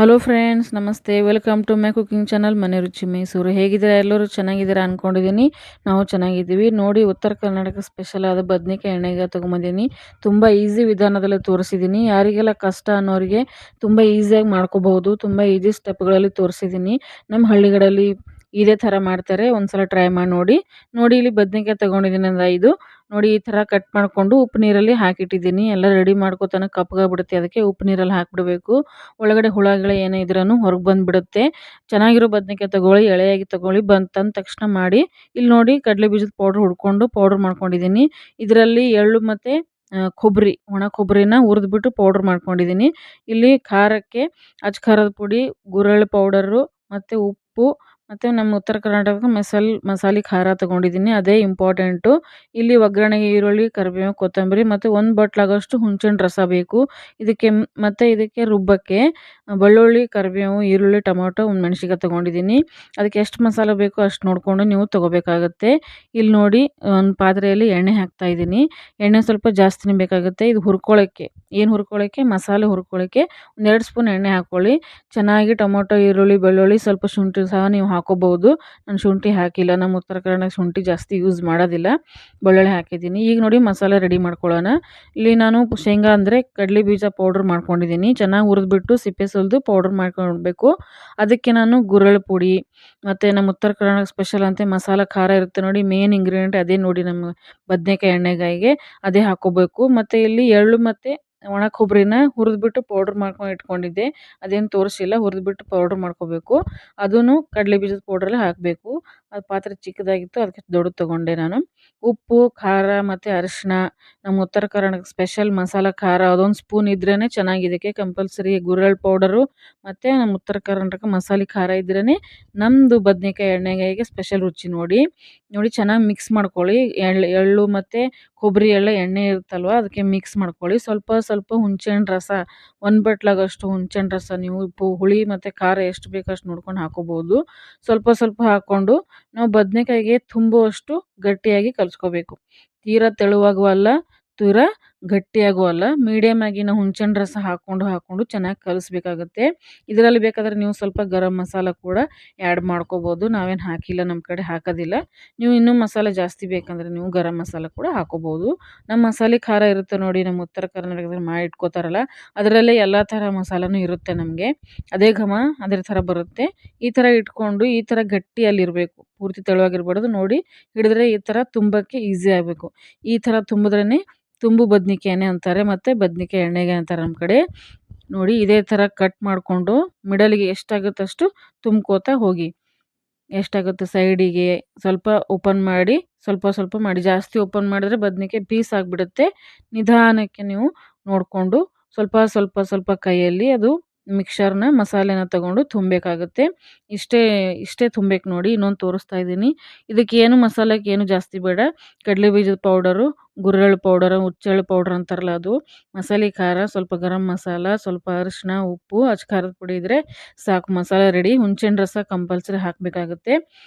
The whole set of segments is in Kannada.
ಹಲೋ ಫ್ರೆಂಡ್ಸ್, ನಮಸ್ತೆ. Welcome to my cooking channel Mane Ruchi Mysuru. ಹೇಗಿದ್ದೀರಾ? ಎಲ್ಲರೂ ಚೆನ್ನಾಗಿದ್ದೀರಾ ಅಂದ್ಕೊಂಡಿದ್ದೀನಿ. ನಾವು ಚೆನ್ನಾಗಿದ್ದೀವಿ. ನೋಡಿ, ಉತ್ತರ ಕರ್ನಾಟಕ ಸ್ಪೆಷಲ್ ಆದ ಬದನೆಕಾಯಿ ಎಣ್ಣೆಗಾಯಿ ತೊಗೊಂಬಂದಿದ್ದೀನಿ. ತುಂಬ ಈಸಿ ವಿಧಾನದಲ್ಲಿ ತೋರಿಸಿದ್ದೀನಿ. ಯಾರಿಗೆಲ್ಲ ಕಷ್ಟ ಅನ್ನೋರಿಗೆ ತುಂಬ ಈಸಿಯಾಗಿ ಮಾಡ್ಕೋಬಹುದು. ತುಂಬ ಈಸಿ ಸ್ಟೆಪ್ಗಳಲ್ಲಿ ತೋರಿಸಿದ್ದೀನಿ. ನಮ್ಮ ಹಳ್ಳಿಗಳಲ್ಲಿ ಇದೇ ಥರ ಮಾಡ್ತಾರೆ. ಒಂದ್ಸಲ ಟ್ರೈ ಮಾಡಿ ನೋಡಿ. ನೋಡಿ, ಇಲ್ಲಿ ಬದನೆಕಾಯಿ ತೊಗೊಂಡಿದ್ದೀನಿ ಒಂದು 5. ನೋಡಿ, ಈ ಥರ ಕಟ್ ಮಾಡಿಕೊಂಡು ಉಪ್ಪು ನೀರಲ್ಲಿ ಹಾಕಿಟ್ಟಿದ್ದೀನಿ. ಎಲ್ಲ ರೆಡಿ ಮಾಡ್ಕೋತಾನೆ ಕಪ್ಪಗಾಗ್ಬಿಡುತ್ತೆ. ಅದಕ್ಕೆ ಉಪ್ಪು ನೀರಲ್ಲಿ ಹಾಕಿಬಿಡಬೇಕು. ಒಳಗಡೆ ಹುಳಗಳು ಏನೇ ಇದ್ರೂ ಹೊರಗೆ ಬಂದುಬಿಡುತ್ತೆ. ಚೆನ್ನಾಗಿರೋ ಬದನೆಕಾಯಿ ತೊಗೊಳ್ಳಿ, ಎಳೆಯಾಗಿ ತೊಗೊಳ್ಳಿ. ತಂದ ತಕ್ಷಣ ಮಾಡಿ. ಇಲ್ಲಿ ನೋಡಿ, ಕಡಲೆ ಬೀಜದ ಪೌಡ್ರ್ ಮಾಡ್ಕೊಂಡಿದ್ದೀನಿ. ಇದರಲ್ಲಿ ಎಳ್ಳು ಮತ್ತು ಕೊಬ್ಬರಿ, ಒಣ ಕೊಬ್ಬರಿನ ಹುರಿದ್ಬಿಟ್ಟು ಪೌಡ್ರ್ ಮಾಡ್ಕೊಂಡಿದ್ದೀನಿ. ಇಲ್ಲಿ ಖಾರಕ್ಕೆ ಅಚ್ಚ ಖಾರದ ಪುಡಿ, ಗುರೆಳ್ಳು ಪೌಡರು ಮತ್ತು ಉಪ್ಪು ಮತ್ತು ನಮ್ಮ ಉತ್ತರ ಕರ್ನಾಟಕದ ಮಸಾಲೆ ಖಾರ ತೊಗೊಂಡಿದ್ದೀನಿ. ಅದೇ ಇಂಪಾರ್ಟೆಂಟು. ಇಲ್ಲಿ ಒಗ್ಗರಣೆಗೆ ಈರುಳ್ಳಿ, ಕರಿಬೇವು, ಕೊತ್ತಂಬರಿ ಮತ್ತು 1 ಬಟ್ಲಾಗೋಷ್ಟು ಹುಣಸೆಹಣ್ಣು ರಸ ಬೇಕು. ಇದಕ್ಕೆ ರುಬ್ಬಕ್ಕೆ ಬೆಳ್ಳುಳ್ಳಿ, ಕರಿಬೇವು, ಈರುಳ್ಳಿ, ಟೊಮೊಟೊ, ಒಂದು ಮೆಣಸಿನ್ಕಾಯಿ ತೊಗೊಂಡಿದ್ದೀನಿ. ಅದಕ್ಕೆ ಎಷ್ಟು ಮಸಾಲೆ ಬೇಕೋ ಅಷ್ಟು ನೋಡಿಕೊಂಡು ನೀವು ತೊಗೋಬೇಕಾಗುತ್ತೆ. ಇಲ್ಲಿ ನೋಡಿ, ಒಂದು ಪಾತ್ರೆಯಲ್ಲಿ ಎಣ್ಣೆ ಹಾಕ್ತಾಯಿದ್ದೀನಿ. ಎಣ್ಣೆ ಸ್ವಲ್ಪ ಜಾಸ್ತಿನೇ ಬೇಕಾಗುತ್ತೆ. ಇದು ಹುರ್ಕೊಳ್ಳೋಕ್ಕೆ ಮಸಾಲೆ ಹುರ್ಕೊಳ್ಳೋಕ್ಕೆ 1-2 ಸ್ಪೂನ್ ಎಣ್ಣೆ ಹಾಕ್ಕೊಳ್ಳಿ. ಚೆನ್ನಾಗಿ ಟೊಮೊಟೊ, ಈರುಳ್ಳಿ, ಬೆಳ್ಳುಳ್ಳಿ, ಸ್ವಲ್ಪ ಶುಂಠಿ ಸಹ ನೀವು ಹಾಕೋಬಹುದು. ನಾನು ಶುಂಠಿ ಹಾಕಿಲ್ಲ. ನಮ್ಮ ಉತ್ತರ ಕನ್ನಡ ಶುಂಠಿ ಜಾಸ್ತಿ ಯೂಸ್ ಮಾಡೋದಿಲ್ಲ. ಬೆಳ್ಳುಳ್ಳಿ ಹಾಕಿದ್ದೀನಿ. ಈಗ ನೋಡಿ, ಮಸಾಲೆ ರೆಡಿ ಮಾಡ್ಕೊಳ್ಳೋಣ. ಇಲ್ಲಿ ನಾನು ಶೇಂಗಾ ಅಂದರೆ ಕಡಲೆ ಬೀಜ ಪೌಡ್ರ್ ಮಾಡ್ಕೊಂಡಿದ್ದೀನಿ. ಚೆನ್ನಾಗಿ ಹುರಿದ್ಬಿಟ್ಟು ಸಿಪ್ಪೆ ಸುಲಿದು ಪೌಡ್ರ್ ಮಾಡ್ಕೊಳ್ಬೇಕು. ಅದಕ್ಕೆ ನಾನು ಗುರೆಳ್ಳು ಪುಡಿ ಮತ್ತು ನಮ್ಮ ಉತ್ತರ ಕರ್ನಾಟಕ ಸ್ಪೆಷಲ್ ಅಂತ ಮಸಾಲೆ ಖಾರ ಇರುತ್ತೆ ನೋಡಿ, ಮೇನ್ ಇಂಗ್ರೀಡಿಯೆಂಟ್ ಅದೇ ನೋಡಿ. ನಮ್ಮ ಬದನೆಕಾಯಿ ಎಣ್ಣೆಗಾಯಿಗೆ ಅದೇ ಹಾಕ್ಕೋಬೇಕು. ಮತ್ತು ಇಲ್ಲಿ ಎಳ್ಳು ಮತ್ತು ಒಣ ಕೊಬ್ಬರಿನ ಹುರಿದ್ಬಿಟ್ಟು ಪೌಡ್ರ್ ಮಾಡ್ಕೊಂಡು ಇಟ್ಕೊಂಡಿದ್ದೆ. ಅದೇನು ತೋರಿಸಿಲ್ಲ. ಹುರಿದ್ಬಿಟ್ಟು ಪೌಡ್ರ್ ಮಾಡ್ಕೋಬೇಕು. ಅದೂ ಕಡಲೆ ಬೀಜದ ಪೌಡ್ರಲ್ಲಿ ಹಾಕಬೇಕು. ಅದು ಪಾತ್ರೆ ಚಿಕ್ಕದಾಗಿತ್ತು, ಅದಕ್ಕೆ ದೊಡ್ಡದು ತೊಗೊಂಡೆ ನಾನು. ಉಪ್ಪು, ಖಾರ ಮತ್ತು ಅರಿಶಿನ, ನಮ್ಮ ಉತ್ತರ ಕರ್ನಾಟಕ ಸ್ಪೆಷಲ್ ಮಸಾಲ ಖಾರ ಅದೊಂದು ಸ್ಪೂನ್ ಇದ್ರೇ ಚೆನ್ನಾಗಿದ್ದಕ್ಕೆ ಕಂಪಲ್ಸರಿ. ಗುರೆಳ್ಳು ಪೌಡರು ಮತ್ತು ನಮ್ಮ ಉತ್ತರ ಕರ್ನಾಟಕ ಮಸಾಲೆ ಖಾರ ಇದ್ರೇ ನಮ್ಮದು ಬದನೆಕಾಯಿ ಎಣ್ಣೆಗಾಯಿಗೆ ಸ್ಪೆಷಲ್ ರುಚಿ. ನೋಡಿ, ಚೆನ್ನಾಗಿ ಮಿಕ್ಸ್ ಮಾಡ್ಕೊಳ್ಳಿ. ಎಳ್ಳು ಮತ್ತು ಕೊಬ್ಬರಿ ಎಲ್ಲ ಎಣ್ಣೆ ಇರುತ್ತಲ್ವ, ಅದಕ್ಕೆ ಮಿಕ್ಸ್ ಮಾಡ್ಕೊಳ್ಳಿ. ಸ್ವಲ್ಪ ಸ್ವಲ್ಪ ಹುಣಸೆಹಣ್ಣು ರಸ, 1 ಬಟ್ಲಾಗಷ್ಟು ಹುಣಸೆಹಣ್ಣು ರಸ. ನೀವು ಹುಳಿ ಮತ್ತು ಖಾರ ಎಷ್ಟು ಬೇಕಷ್ಟು ನೋಡ್ಕೊಂಡು ಹಾಕೋಬೋದು. ಸ್ವಲ್ಪ ಸ್ವಲ್ಪ ಹಾಕ್ಕೊಂಡು ನಾವು ಬದನೆಕಾಯಿಗೆ ತುಂಬುವಷ್ಟು ಗಟ್ಟಿಯಾಗಿ ಕಲಿಸ್ಕೋಬೇಕು. ತೀರಾ ತೆಳುವಾಗೂ ಅಲ್ಲ, ತೀರಾ ಗಟ್ಟಿಯಾಗೂ ಅಲ್ಲ, ಮೀಡಿಯಮ್ ಆಗಿ ನಾವು ಹುಣಸೆಹಣ್ಣು ರಸ ಹಾಕ್ಕೊಂಡು ಚೆನ್ನಾಗಿ ಕಲಿಸ್ಬೇಕಾಗುತ್ತೆ. ಇದರಲ್ಲಿ ಬೇಕಾದರೆ ನೀವು ಸ್ವಲ್ಪ ಗರಂ ಮಸಾಲ ಕೂಡ ಆ್ಯಡ್ ಮಾಡ್ಕೋಬೋದು. ನಾವೇನು ಹಾಕಿಲ್ಲ, ನಮ್ಮ ಕಡೆ ಹಾಕೋದಿಲ್ಲ. ನೀವು ಇನ್ನೂ ಮಸಾಲೆ ಜಾಸ್ತಿ ಬೇಕಂದರೆ ನೀವು ಗರಂ ಮಸಾಲ ಕೂಡ ಹಾಕೋಬೋದು. ನಮ್ಮ ಮಸಾಲೆ ಖಾರ ಇರುತ್ತೆ ನೋಡಿ, ನಮ್ಮ ಉತ್ತರ ಕರ್ನಾಟಕದಲ್ಲಿ ಮಾಡಿ ಇಟ್ಕೋತಾರಲ್ಲ, ಅದರಲ್ಲೇ ಎಲ್ಲ ಥರ ಮಸಾಲನೂ ಇರುತ್ತೆ ನಮಗೆ. ಅದೇ ಘಮ ಅದೇ ಥರ ಬರುತ್ತೆ. ಈ ಥರ ಇಟ್ಕೊಂಡು ಈ ಥರ ಗಟ್ಟಿಯಲ್ಲಿರಬೇಕು, ಪೂರ್ತಿ ತೆಳುವಾಗಿರ್ಬಾರ್ದು. ನೋಡಿ, ಹಿಡಿದ್ರೆ ಈ ಥರ ತುಂಬಕ್ಕೆ ಈಸಿ ಆಗಬೇಕು. ಈ ಥರ ತುಂಬಿದ್ರೇ ತುಂಬು ಬದ್ನಿಕಾಯಿನೇ ಅಂತಾರೆ, ಮತ್ತು ಬದ್ನಿಕಾಯಿ ಎಣ್ಣೆಗಾಯಿ ಅಂತಾರೆ ನಮ್ಮ ಕಡೆ. ನೋಡಿ, ಇದೇ ಥರ ಕಟ್ ಮಾಡಿಕೊಂಡು ಮಿಡಲಿಗೆ ಎಷ್ಟಾಗುತ್ತೆ ಅಷ್ಟು ತುಂಬ್ಕೋತಾ ಹೋಗಿ. ಎಷ್ಟಾಗುತ್ತೆ ಸೈಡಿಗೆ ಸ್ವಲ್ಪ ಓಪನ್ ಮಾಡಿ, ಸ್ವಲ್ಪ ಸ್ವಲ್ಪ ಮಾಡಿ. ಜಾಸ್ತಿ ಓಪನ್ ಮಾಡಿದ್ರೆ ಬದ್ನಿಕಾಯಿ ಪೀಸ್ ಆಗಿಬಿಡುತ್ತೆ. ನಿಧಾನಕ್ಕೆ ನೀವು ನೋಡಿಕೊಂಡು ಸ್ವಲ್ಪ ಸ್ವಲ್ಪ ಸ್ವಲ್ಪ ಕೈಯಲ್ಲಿ ಅದು ಮಸಾಲೆನ ತಗೊಂಡು ತುಂಬಬೇಕಾಗುತ್ತೆ. ಇಷ್ಟೇ ತುಂಬಬೇಕು ನೋಡಿ. ಇನ್ನೊಂದು ತೋರಿಸ್ತಾ ಇದ್ದೀನಿ. ಇದಕ್ಕೇನು ಮಸಾಲೆಗೆ ಏನು ಜಾಸ್ತಿ ಬೇಡ. ಕಡಲೆ ಬೀಜದ ಪೌಡರು, ಗುರೆಳ್ಳು ಪೌಡರು, ಹುಚ್ಚೆಳ್ಳು ಪೌಡ್ರ್ ಅಂತಾರಲ್ಲ ಅದು, ಮಸಾಲೆ ಖಾರ, ಸ್ವಲ್ಪ ಗರಂ ಮಸಾಲ, ಸ್ವಲ್ಪ ಅರಿಶಿನ, ಉಪ್ಪು, ಅಚ್ಚ ಖಾರದ ಪುಡಿ ಇದ್ದರೆ ಸಾಕು, ಮಸಾಲೆ ರೆಡಿ. ಹುಣಸೆಹಣ್ಣು ರಸ ಕಂಪಲ್ಸರಿ ಹಾಕಬೇಕಾಗುತ್ತೆ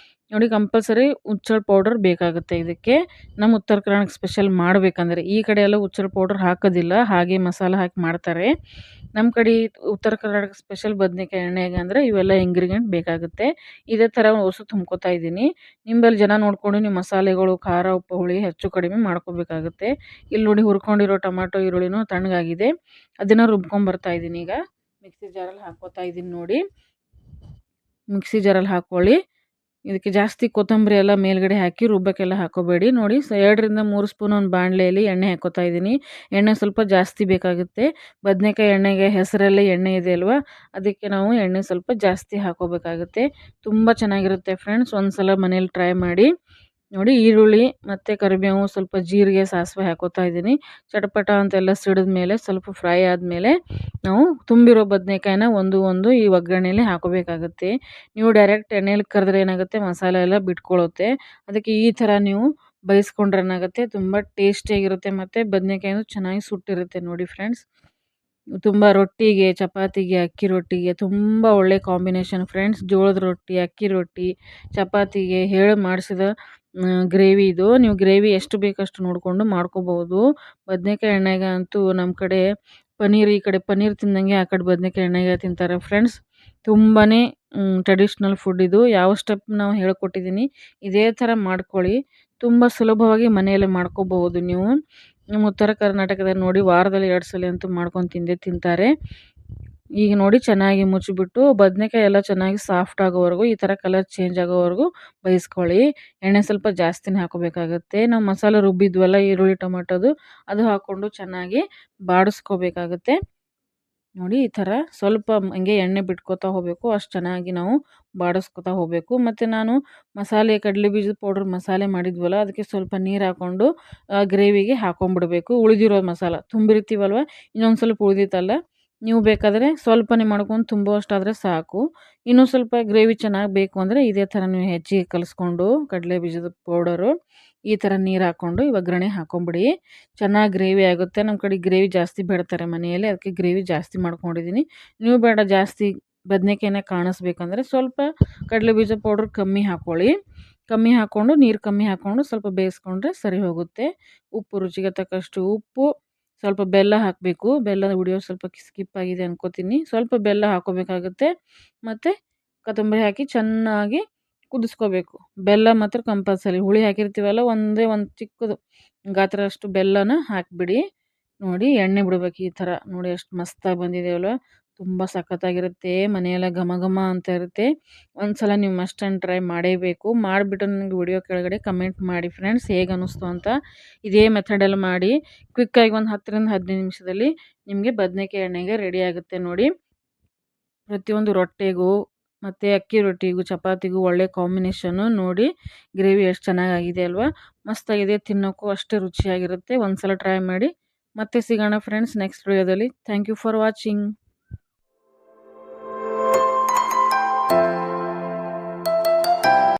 ನೋಡಿ. ಕಂಪಲ್ಸರಿ ಹುಚ್ಚೆಳ್ಳು ಪೌಡರ್ ಬೇಕಾಗುತ್ತೆ ಇದಕ್ಕೆ, ನಮ್ಮ ಉತ್ತರ ಕರ್ನಾಟಕ ಸ್ಪೆಷಲ್ ಮಾಡಬೇಕಂದ್ರೆ. ಈ ಕಡೆ ಎಲ್ಲ ಹುಚ್ಚೆಳ್ಳು ಪೌಡರ್ ಹಾಕೋದಿಲ್ಲ, ಹಾಗೆ ಮಸಾಲೆ ಹಾಕಿ ಮಾಡ್ತಾರೆ. ನಮ್ಮ ಕಡೆ ಉತ್ತರ ಕರ್ನಾಟಕ ಸ್ಪೆಷಲ್ ಬದನೆಕಾಯಿ ಎಣ್ಣೆಗೆ ಅಂದರೆ ಇವೆಲ್ಲ ಇಂಗ್ರೀಡಿಯೆಂಟ್ ಬೇಕಾಗುತ್ತೆ. ಇದೇ ಥರ ಹೊಸ ತುಂಬ್ಕೋತಾ ಇದ್ದೀನಿ. ನಿಂಬಲ್ಲಿ ಜನ ನೋಡಿಕೊಂಡು ನೀವು ಮಸಾಲೆಗಳು, ಖಾರ, ಉಪ್ಪು, ಹುಳಿ ಹೆಚ್ಚು ಕಡಿಮೆ ಮಾಡ್ಕೋಬೇಕಾಗುತ್ತೆ. ಇಲ್ಲಿ ನೋಡಿ, ಹುರ್ಕೊಂಡಿರೋ ಟೊಮಾಟೊ, ಈರುಳ್ಳಿನೂ ತಣ್ಣಗಾಗಿದೆ. ಅದನ್ನು ರುಬ್ಕೊಂಬರ್ತಾ ಇದ್ದೀನಿ. ಈಗ ಮಿಕ್ಸಿ ಜಾರಲ್ಲಿ ಹಾಕ್ಕೋತಾ ಇದ್ದೀನಿ ನೋಡಿ. ಮಿಕ್ಸಿ ಜಾರಲ್ಲಿ ಹಾಕ್ಕೊಳ್ಳಿ. ಇದಕ್ಕೆ ಜಾಸ್ತಿ ಕೊತ್ತಂಬರಿ ಎಲ್ಲ ಮೇಲ್ಗಡೆ ಹಾಕಿ ರುಬ್ಬಕ್ಕೆಲ್ಲ ಹಾಕೋಬೇಡಿ. ನೋಡಿ, 2-3 ಸ್ಪೂನ್ ಒಂದು ಬಾಣಲೆಯಲ್ಲಿ ಎಣ್ಣೆ ಹಾಕ್ಕೋತಾ ಇದ್ದೀನಿ. ಎಣ್ಣೆ ಸ್ವಲ್ಪ ಜಾಸ್ತಿ ಬೇಕಾಗುತ್ತೆ. ಬದನೆಕಾಯಿ ಎಣ್ಣೆಗೆ ಹೆಸರಲ್ಲೇ ಎಣ್ಣೆ ಇದೆ ಅಲ್ವಾ, ಅದಕ್ಕೆ ನಾವು ಎಣ್ಣೆ ಸ್ವಲ್ಪ ಜಾಸ್ತಿ ಹಾಕೋಬೇಕಾಗುತ್ತೆ. ತುಂಬ ಚೆನ್ನಾಗಿರುತ್ತೆ ಫ್ರೆಂಡ್ಸ್, ಒಂದು ಸಲ ಮನೇಲಿ ಟ್ರೈ ಮಾಡಿ ನೋಡಿ. ಈರುಳ್ಳಿ ಮತ್ತು ಕರಿಬೇವು, ಸ್ವಲ್ಪ ಜೀರಿಗೆ, ಸಾಸಿವೆ ಹಾಕೋತಾ ಇದ್ದೀನಿ. ಚಟಪಟ ಅಂತೆಲ್ಲ ಸಿಡಿದ ಮೇಲೆ ಸ್ವಲ್ಪ ಫ್ರೈ ಆದಮೇಲೆ ನಾವು ತುಂಬಿರೋ ಬದನೆಕಾಯಿನ ಒಂದು ಈ ಒಗ್ಗರಣೆಯಲ್ಲಿ ಹಾಕೋಬೇಕಾಗುತ್ತೆ. ನೀವು ಡೈರೆಕ್ಟ್ ಎಣ್ಣೆಲಿ ಕರೆದ್ರೆ ಏನಾಗುತ್ತೆ, ಮಸಾಲೆ ಎಲ್ಲ ಬಿಟ್ಕೊಳ್ಳುತ್ತೆ. ಅದಕ್ಕೆ ಈ ಥರ ನೀವು ಬೇಯಿಸ್ಕೊಂಡ್ರೆ ಏನಾಗುತ್ತೆ, ತುಂಬ ಟೇಸ್ಟಿಯಾಗಿರುತ್ತೆ ಮತ್ತು ಬದನೆಕಾಯಿನೂ ಚೆನ್ನಾಗಿ ಸುಟ್ಟಿರುತ್ತೆ ನೋಡಿ ಫ್ರೆಂಡ್ಸ್. ತುಂಬ ರೊಟ್ಟಿಗೆ, ಚಪಾತಿಗೆ, ಅಕ್ಕಿ ರೊಟ್ಟಿಗೆ ತುಂಬ ಒಳ್ಳೆ ಕಾಂಬಿನೇಷನ್ ಫ್ರೆಂಡ್ಸ್. ಜೋಳದ ರೊಟ್ಟಿ, ಅಕ್ಕಿ ರೊಟ್ಟಿ, ಚಪಾತಿಗೆ ಹೇಳಿ ಮಾಡಿಸಿದ ಗ್ರೇವಿ ಇದು. ನೀವು ಗ್ರೇವಿ ಎಷ್ಟು ಬೇಕಷ್ಟು ನೋಡಿಕೊಂಡು ಮಾಡ್ಕೋಬೋದು. ಬದನೆಕಾಯಿ ಎಣ್ಣೆಗೆ ಅಂತೂ ನಮ್ಮ ಕಡೆ ಈ ಕಡೆ ಪನ್ನೀರ್ ತಿಂದಂಗೆ ಆ ಕಡೆ ಬದನೆಕಾಯಿ ಎಣ್ಣೆಗೆ ತಿಂತಾರೆ ಫ್ರೆಂಡ್ಸ್. ತುಂಬಾ ಟ್ರೆಡಿಷ್ನಲ್ ಫುಡ್ ಇದು. ಯಾವ ಸ್ಟೆಪ್ ನಾವು ಹೇಳ್ಕೊಟ್ಟಿದ್ದೀನಿ ಇದೇ ಥರ ಮಾಡ್ಕೊಳ್ಳಿ. ತುಂಬ ಸುಲಭವಾಗಿ ಮನೆಯಲ್ಲೇ ಮಾಡ್ಕೋಬಹುದು ನೀವು. ನಮ್ಮ ಉತ್ತರ ಕರ್ನಾಟಕದಲ್ಲಿ ನೋಡಿ ವಾರದಲ್ಲಿ 2 ಸಲ ಅಂತೂ ಮಾಡ್ಕೊಂಡು ತಿಂದೇ ತಿಂತಾರೆ. ಈಗ ನೋಡಿ ಚೆನ್ನಾಗಿ ಮುಚ್ಚಿಬಿಟ್ಟು ಬದನೆಕಾಯಿ ಎಲ್ಲ ಚೆನ್ನಾಗಿ ಸಾಫ್ಟ್ ಆಗೋವರೆಗೂ ಈ ಥರ ಕಲರ್ ಚೇಂಜ್ ಆಗೋವರೆಗೂ ಬೇಯಿಸ್ಕೊಳ್ಳಿ. ಎಣ್ಣೆ ಸ್ವಲ್ಪ ಜಾಸ್ತಿನೇ ಹಾಕೋಬೇಕಾಗುತ್ತೆ. ನಾವು ಮಸಾಲೆ ರುಬ್ಬಿದ್ವಲ್ಲ ಈರುಳ್ಳಿ ಟೊಮೆಟೊದು ಅದು ಹಾಕ್ಕೊಂಡು ಚೆನ್ನಾಗಿ ಬಾಡಿಸ್ಕೋಬೇಕಾಗುತ್ತೆ. ನೋಡಿ ಈ ಥರ ಸ್ವಲ್ಪ ಹಂಗೆ ಎಣ್ಣೆ ಬಿಟ್ಕೋತಾ ಹೋಗಬೇಕು. ಅಷ್ಟು ಚೆನ್ನಾಗಿ ನಾವು ಬಾಡಿಸ್ಕೊತಾ ಹೋಗಬೇಕು. ಮತ್ತು ನಾನು ಮಸಾಲೆ ಕಡಲೆ ಬೀಜದ ಪೌಡ್ರ್ ಮಸಾಲೆ ಮಾಡಿದ್ವಲ್ಲ ಅದಕ್ಕೆ ಸ್ವಲ್ಪ ನೀರು ಹಾಕ್ಕೊಂಡು ಗ್ರೇವಿಗೆ ಹಾಕೊಂಡ್ಬಿಡ್ಬೇಕು. ಉಳಿದಿರೋ ಮಸಾಲ ತುಂಬಿರ್ತೀವಲ್ವ ಇನ್ನೊಂದು ಸ್ವಲ್ಪ ಉಳಿದಿತ್ತಲ್ಲ ನೀವು ಬೇಕಾದರೆ ಸ್ವಲ್ಪನೇ ಮಾಡ್ಕೊಂಡು ತುಂಬುವಷ್ಟಾದರೆ ಸಾಕು. ಇನ್ನೂ ಸ್ವಲ್ಪ ಗ್ರೇವಿ ಚೆನ್ನಾಗಿ ಬೇಕು ಅಂದರೆ ಇದೇ ಥರ ನೀವು ಹೆಚ್ಚಿಗೆ ಕಲಿಸ್ಕೊಂಡು ಕಡಲೆ ಬೀಜದ ಪೌಡರು ಈ ಥರ ನೀರು ಹಾಕ್ಕೊಂಡು ಒಗ್ಗರಣೆ ಹಾಕೊಂಬಿಡಿ. ಚೆನ್ನಾಗಿ ಗ್ರೇವಿ ಆಗುತ್ತೆ. ನಮ್ಮ ಕಡೆ ಗ್ರೇವಿ ಜಾಸ್ತಿ ಬೇಡ್ತಾರೆ ಮನೆಯಲ್ಲಿ, ಅದಕ್ಕೆ ಗ್ರೇವಿ ಜಾಸ್ತಿ ಮಾಡ್ಕೊಂಡಿದ್ದೀನಿ. ನೀವು ಬೇಡ ಜಾಸ್ತಿ ಬದನೆಕಾಯಿನ ಕಾಣಿಸ್ಬೇಕಂದ್ರೆ ಸ್ವಲ್ಪ ಕಡಲೆ ಬೀಜ ಪೌಡ್ರ್ ಕಮ್ಮಿ ಹಾಕ್ಕೊಳ್ಳಿ. ಕಮ್ಮಿ ಹಾಕ್ಕೊಂಡು ನೀರು ಕಮ್ಮಿ ಹಾಕ್ಕೊಂಡು ಸ್ವಲ್ಪ ಬೇಯಿಸ್ಕೊಂಡ್ರೆ ಸರಿ ಹೋಗುತ್ತೆ. ಉಪ್ಪು ರುಚಿಗೆ ತಕ್ಕಷ್ಟು ಉಪ್ಪು, ಸ್ವಲ್ಪ ಬೆಲ್ಲ ಹಾಕಬೇಕು. ಬೆಲ್ಲದ ವಿಡಿಯೋ ಸ್ವಲ್ಪ ಸ್ಕಿಪ್ ಆಗಿದೆ ಅನ್ಕೋತೀನಿ. ಸ್ವಲ್ಪ ಬೆಲ್ಲ ಹಾಕೋಬೇಕಾಗುತ್ತೆ. ಮತ್ತು ಕೊತ್ತಂಬರಿ ಹಾಕಿ ಚೆನ್ನಾಗಿ ಕುದಿಸ್ಕೋಬೇಕು. ಬೆಲ್ಲ ಮಾತ್ರ ಕಂಪಲ್ಸರಿ. ಹುಳಿ ಹಾಕಿರ್ತೀವಲ್ಲ ಒಂದೇ ಒಂದು ಚಿಕ್ಕದು ಗಾತ್ರದಷ್ಟು ಬೆಲ್ಲನ ಹಾಕಿಬಿಡಿ. ನೋಡಿ ಎಣ್ಣೆ ಬಿಡ್ಬೇಕು ಈ ಥರ. ನೋಡಿ ಎಷ್ಟು ಮಸ್ತಾಗಿ ಬಂದಿದೆ ಅಲ್ವಾ? ತುಂಬ ಸಖತ್ತಾಗಿರುತ್ತೆ. ಮನೆಯೆಲ್ಲ ಘಮ ಘಮ ಅಂತ ಇರುತ್ತೆ. ಒಂದ್ಸಲ ನೀವು ಮಸ್ಟ್ ಆ್ಯಂಡ್ ಟ್ರೈ ಮಾಡೇಬೇಕು. ಮಾಡಿಬಿಟ್ಟು ನನಗೆ ವಿಡಿಯೋ ಕೆಳಗಡೆ ಕಮೆಂಟ್ ಮಾಡಿ ಫ್ರೆಂಡ್ಸ್ ಹೇಗೆ ಅನ್ನಿಸ್ತು ಅಂತ. ಇದೇ ಮೆಥಡಲ್ಲಿ ಮಾಡಿ ಕ್ವಿಕ್ಕಾಗಿ ಒಂದು 10ರಿಂದ 15 ನಿಮಿಷದಲ್ಲಿ ನಿಮಗೆ ಬದನೆಕಾಯಿ ಎಣ್ಣೆಗೆ ರೆಡಿ ಆಗುತ್ತೆ ನೋಡಿ. ಪ್ರತಿಯೊಂದು ರೊಟ್ಟಿಗೂ ಮತ್ತು ಅಕ್ಕಿ ರೊಟ್ಟಿಗೂ ಚಪಾತಿಗೂ ಒಳ್ಳೆ ಕಾಂಬಿನೇಷನ್ನು. ನೋಡಿ ಗ್ರೇವಿ ಎಷ್ಟು ಚೆನ್ನಾಗಾಗಿದೆ ಅಲ್ವಾ? ಮಸ್ತಾಗಿದೆ. ತಿನ್ನೋಕ್ಕೂ ಅಷ್ಟೇ ರುಚಿಯಾಗಿರುತ್ತೆ. ಒಂದ್ಸಲ ಟ್ರೈ ಮಾಡಿ. ಮತ್ತೆ ಸಿಗೋಣ ಫ್ರೆಂಡ್ಸ್ ನೆಕ್ಸ್ಟ್ ವಿಡಿಯೋದಲ್ಲಿ. Thank you for watching.